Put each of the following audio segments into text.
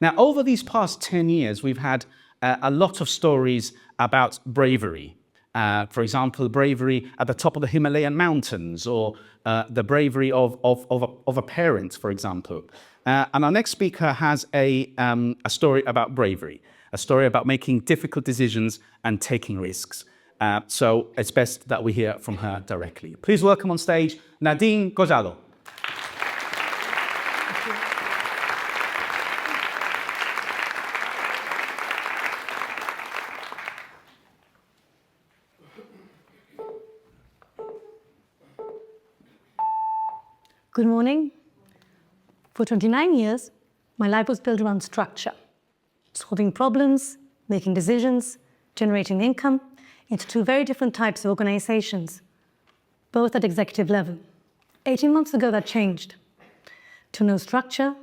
Now, over these past 10 years, we've had a lot of stories about bravery. For example, bravery at the top of the Himalayan mountains, or the bravery of a parent, for example. And our next speaker has a story about bravery, a story about making difficult decisions and taking risks. So it's best that we hear from her directly. Please welcome on stage Nadine Collado. Good morning. For 29 years, my life was built around structure, solving problems, making decisions, generating income into two very different types of organizations, both at executive level. 18 months ago, that changed to no structure,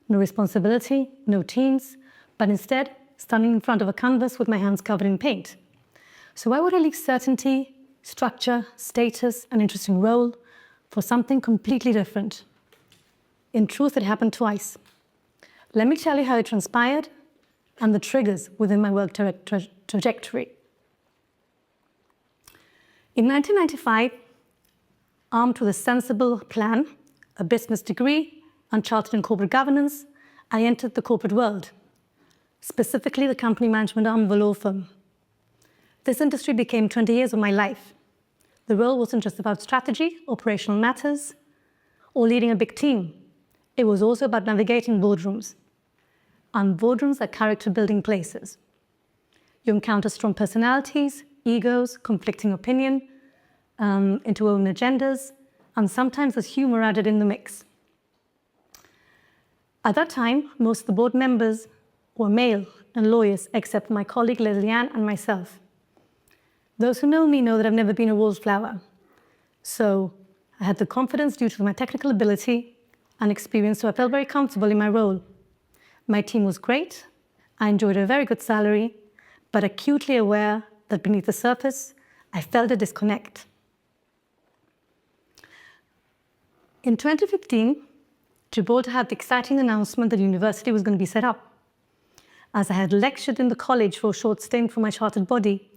no responsibility, no teams, but instead standing in front of a canvas with my hands covered in paint. So why would I leave certainty, structure, status, an interesting role for something completely different? In truth, it happened twice. Let me tell you how it transpired and the triggers within my work trajectory. In 1995, armed with a sensible plan, a business degree, and chartered in corporate governance, I entered the corporate world, specifically the company management arm of a law firm. This industry became 20 years of my life. The role wasn't just about strategy, operational matters, or leading a big team. It was also about navigating boardrooms. And boardrooms are character-building places. You encounter strong personalities, egos, conflicting opinion, interwoven agendas, and sometimes there's humor added in the mix. At that time, most of the board members were male and lawyers, except my colleague Leslie Ann and myself. Those who know me know that I've never been a wallflower. So I had the confidence due to my technical ability and experience, so I felt very comfortable in my role. My team was great. I enjoyed a very good salary, but acutely aware that beneath the surface, I felt a disconnect. In 2015, Gibraltar had the exciting announcement that the university was going to be set up. As I had lectured in the college for a short stint for my chartered body,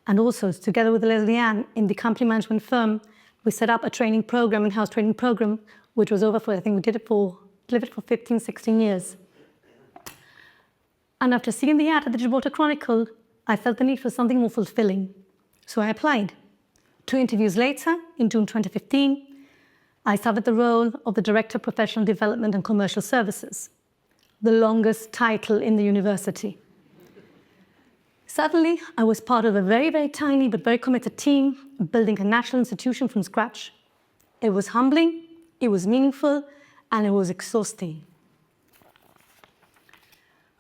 and also, together with Leslie Ann in the company management firm, we set up a training program, in-house training program, which was over for, I think we delivered it for 15, 16 years. And after seeing the ad at the Gibraltar Chronicle, I felt the need for something more fulfilling. So I applied. 2 interviews later, in June 2015, I started the role of the Director of Professional Development and Commercial Services, the longest title in the university. Suddenly, I was part of a very, very tiny but very committed team building a national institution from scratch. It was humbling, it was meaningful, and it was exhausting.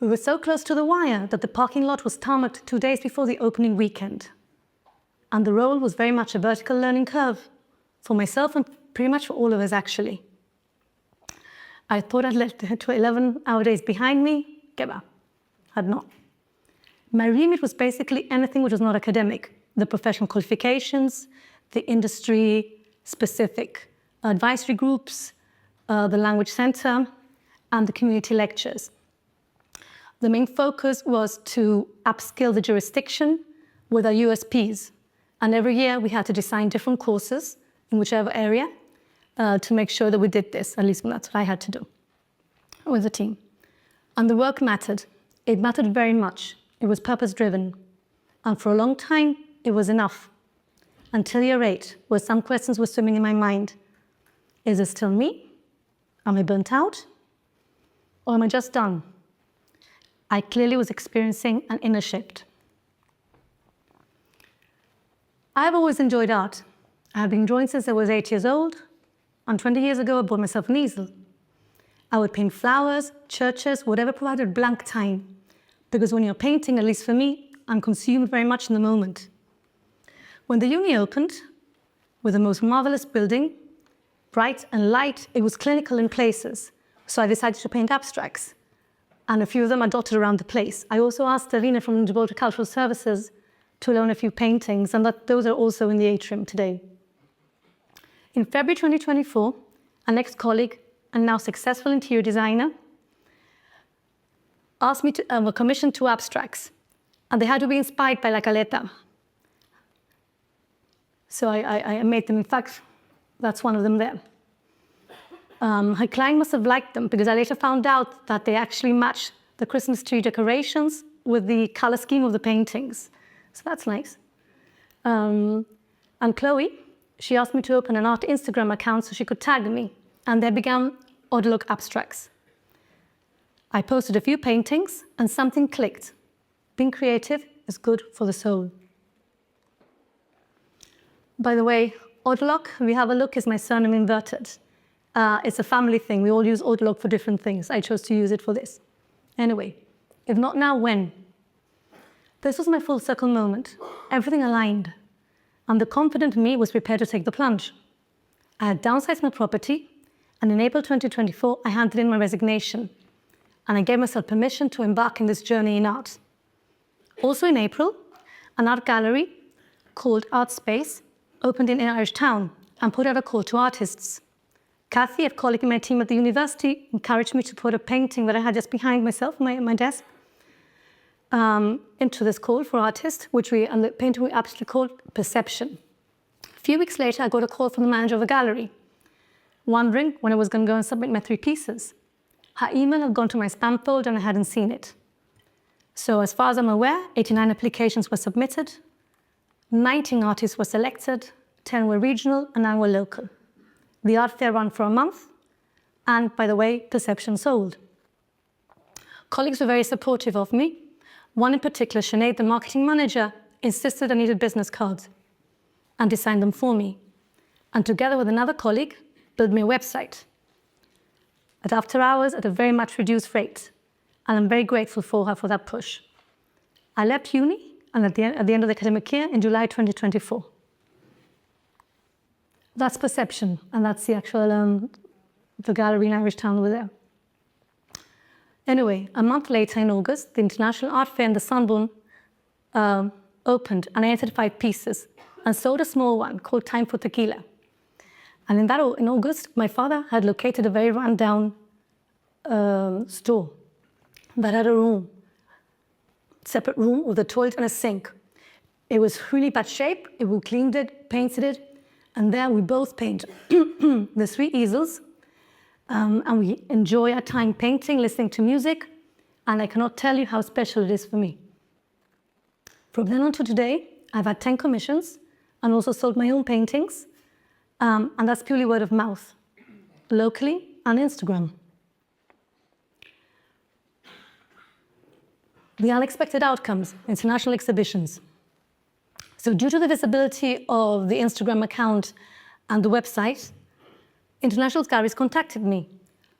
We were so close to the wire that the parking lot was tarmacked 2 days before the opening weekend. And the role was very much a vertical learning curve for myself and pretty much for all of us, actually. I thought I'd left 11-hour days behind me. Geba, had not. My remit was basically anything which was not academic, the professional qualifications, the industry-specific advisory groups, the language center, and the community lectures. The main focus was to upskill the jurisdiction with our USPs. And every year we had to design different courses in whichever area to make sure that we did this. At least that's what I had to do with the team. And the work mattered. It mattered very much. It was purpose-driven. And for a long time, it was enough. Until year 8, where some questions were swimming in my mind. Is it still me? Am I burnt out? Or am I just done? I clearly was experiencing an inner shift. I've always enjoyed art. I have been drawing since I was 8 years old, and 20 years ago I bought myself an easel. I would paint flowers, churches, whatever provided blank time. Because when you're painting, at least for me, I'm consumed very much in the moment. When the uni opened, with the most marvelous building, bright and light, it was clinical in places. So I decided to paint abstracts. And a few of them are dotted around the place. I also asked Davina from Gibraltar Cultural Services to loan a few paintings, and those are also in the atrium today. In February 2024, an ex-colleague and now successful interior designer asked me to commission 2 abstracts, and they had to be inspired by La Caleta. So I made them. In fact, that's one of them there. Her client must have liked them because I later found out that they actually match the Christmas tree decorations with the color scheme of the paintings. So that's nice. And Chloe, she asked me to open an art Instagram account so she could tag me. And there began Autolog Abstracts. I posted a few paintings and something clicked. Being creative is good for the soul. By the way, Autolog, we have a look, is my surname inverted. It's a family thing. We all use Autolog for different things. I chose to use it for this. Anyway, if not now, when? This was my full circle moment. Everything aligned. And the confident me was prepared to take the plunge. I had downsized my property, and in April 2024, I handed in my resignation. And I gave myself permission to embark in this journey in art. Also in April, an art gallery called Art Space opened in Irish Town and put out a call to artists. Kathy, a colleague in my team at the university, encouraged me to put a painting that I had just behind myself, my desk, into this call for artists, and the painting we actually called Perception. A few weeks later, I got a call from the manager of the gallery, wondering when I was going to go and submit my 3 pieces. Her email had gone to my spam folder and I hadn't seen it. So as far as I'm aware, 89 applications were submitted, 19 artists were selected, 10 were regional and 9 were local. The art fair ran for a month, and by the way, Perception sold. Colleagues were very supportive of me. One in particular, Sinead, the marketing manager, insisted I needed business cards and designed them for me. And together with another colleague, built me a website. At after hours, at a very much reduced rate. And I'm very grateful for her for that push. I left uni, and at the end of the academic year, in July 2024. That's Perception, and that's the actual, the gallery in Irish Town over there. Anyway, a month later in August, the International Art Fair in the Sunburn opened, and I entered 5 pieces and sold a small one called Time for Tequila. And in August, my father had located a very rundown store that had a room, separate room with a toilet and a sink. It was really bad shape. We cleaned it, painted it, and there we both paint the 3 easels. And we enjoy our time painting, listening to music, and I cannot tell you how special it is for me. From then on to today, I've had 10 commissions and also sold my own paintings, and that's purely word of mouth, locally and Instagram. The unexpected outcomes, international exhibitions. So due to the visibility of the Instagram account and the website, international galleries contacted me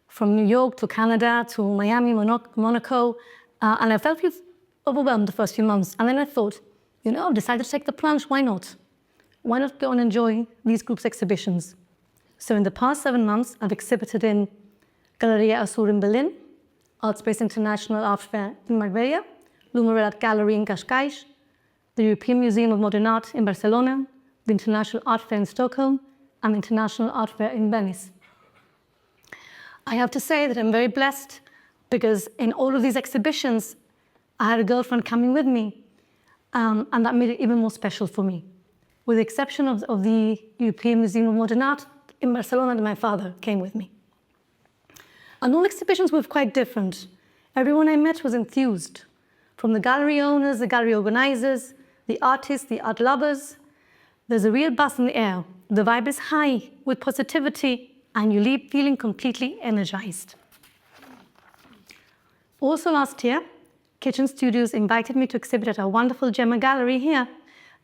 from New York to Canada to Miami, Monaco, and I felt overwhelmed the first few months. And then I thought, I've decided to take the plunge, why not? Why not go and enjoy these groups' exhibitions? So in the past 7 months, I've exhibited in Galeria Azur in Berlin, Artspace International Art Fair in Marbella, Lumarel Art Gallery in Cascais, the European Museum of Modern Art in Barcelona, the International Art Fair in Stockholm, and the International Art Fair in Venice. I have to say that I'm very blessed because in all of these exhibitions, I had a girlfriend coming with me, and that made it even more special for me. With the exception of the European Museum of Modern Art in Barcelona, that my father came with me. And all exhibitions were quite different. Everyone I met was enthused, from the gallery owners, the gallery organizers, the artists, the art lovers. There's a real buzz in the air. The vibe is high with positivity, and you leave feeling completely energized. Also last year, Kitchen Studios invited me to exhibit at our wonderful Gemma Gallery here,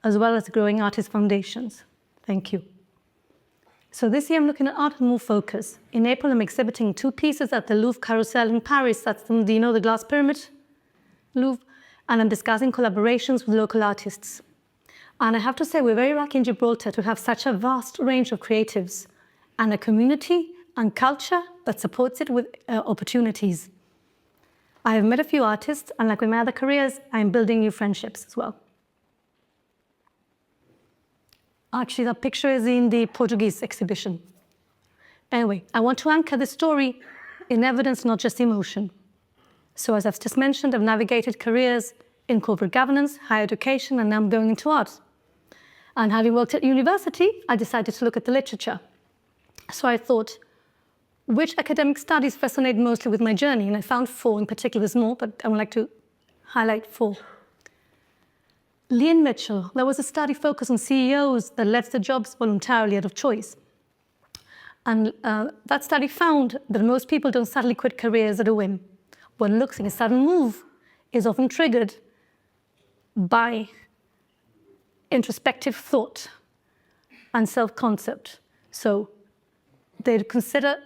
as well as Growing Artists Foundations. Thank you. So this year I'm looking at art with more focus. In April, I'm exhibiting 2 pieces at the Louvre Carousel in Paris. That's the glass pyramid Louvre, and I'm discussing collaborations with local artists. And I have to say, we're very lucky in Gibraltar to have such a vast range of creatives and a community and culture that supports it with opportunities. I have met a few artists, and like with my other careers, I'm building new friendships as well. Actually, that picture is in the Portuguese exhibition. Anyway, I want to anchor the story in evidence, not just emotion. So as I've just mentioned, I've navigated careers in corporate governance, higher education, and now I'm going into art. And having worked at university, I decided to look at the literature. So I thought, which academic studies resonate mostly with my journey? And I found 4 in particular. There's more, but I would like to highlight 4. Lee and Mitchell, there was a study focused on CEOs that left their jobs voluntarily out of choice. And that study found that most people don't suddenly quit careers at a whim. What looks like a sudden move is often triggered by introspective thought and self-concept. So they consider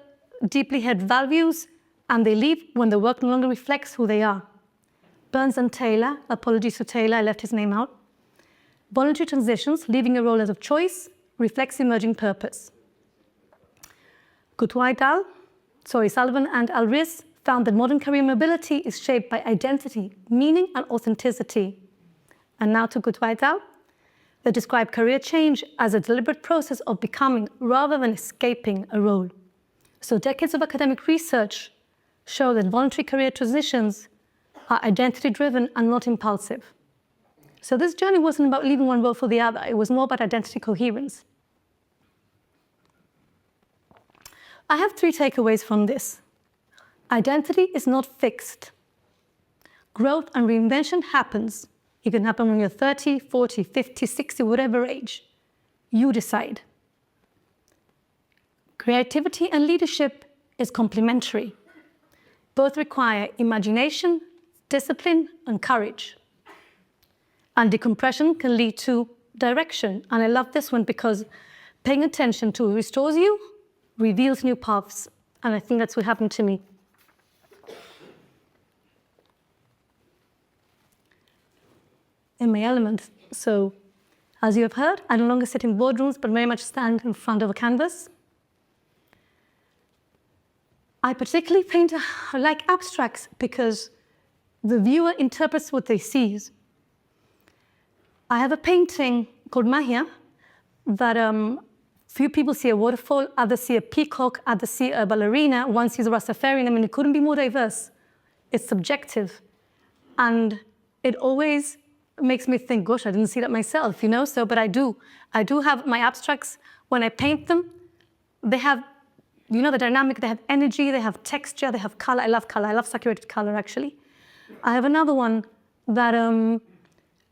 deeply held values and they leave when the work no longer reflects who they are. Burns and Taylor, apologies to Taylor, I left his name out. Voluntary transitions, leaving a role as of choice, reflects emerging purpose. Sullivan and Alris found that modern career mobility is shaped by identity, meaning, and authenticity. And now to Goodwhite al. They describe career change as a deliberate process of becoming rather than escaping a role. So decades of academic research show that voluntary career transitions are identity-driven and not impulsive. So this journey wasn't about leaving one role for the other. It was more about identity coherence. I have 3 takeaways from this. Identity is not fixed. Growth and reinvention happens. It can happen when you're 30, 40, 50, 60, whatever age. You decide. Creativity and leadership is complementary. Both require imagination, discipline, and courage. And decompression can lead to direction. And I love this one because paying attention to what restores you, reveals new paths. And I think that's what happened to me. In my element. So, as you have heard, I no longer sit in boardrooms, but very much stand in front of a canvas. I particularly I like abstracts because the viewer interprets what they see. I have a painting called Mahia that few people see a waterfall, others see a peacock, others see a ballerina, one sees a Rastafarian. I mean, it couldn't be more diverse. It's subjective. And it always makes me think, gosh, I didn't see that myself, you know? So, but I do. I do have my abstracts. When I paint them, they have, you know, the dynamic, they have energy, they have texture, they have color. I love color. I love saturated color, actually. I have another one that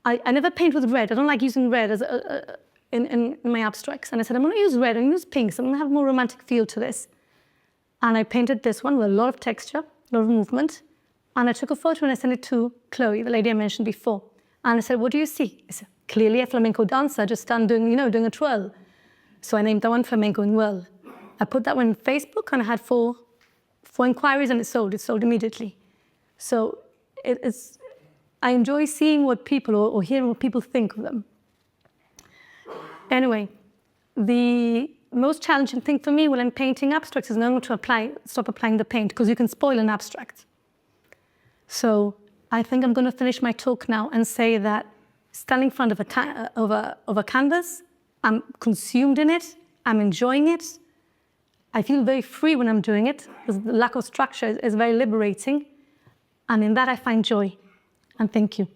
I never paint with red. I don't like using red as in my abstracts. And I said, I'm going to use red and use pink, so I'm going to have a more romantic feel to this. And I painted this one with a lot of texture, a lot of movement. And I took a photo and I sent it to Chloe, the lady I mentioned before. And I said, what do you see? I said, clearly a flamenco dancer just done doing, you know, doing a twirl. So I named that one Flamenco and Whirl. I put that one on Facebook and I had four inquiries and it sold immediately. So I enjoy seeing what people or hearing what people think of them. Anyway, the most challenging thing for me when I'm painting abstracts is knowing to stop applying the paint, because you can spoil an abstract. So I think I'm going to finish my talk now and say that standing in front of a canvas, I'm consumed in it, I'm enjoying it. I feel very free when I'm doing it, because the lack of structure is very liberating. And in that I find joy. And thank you.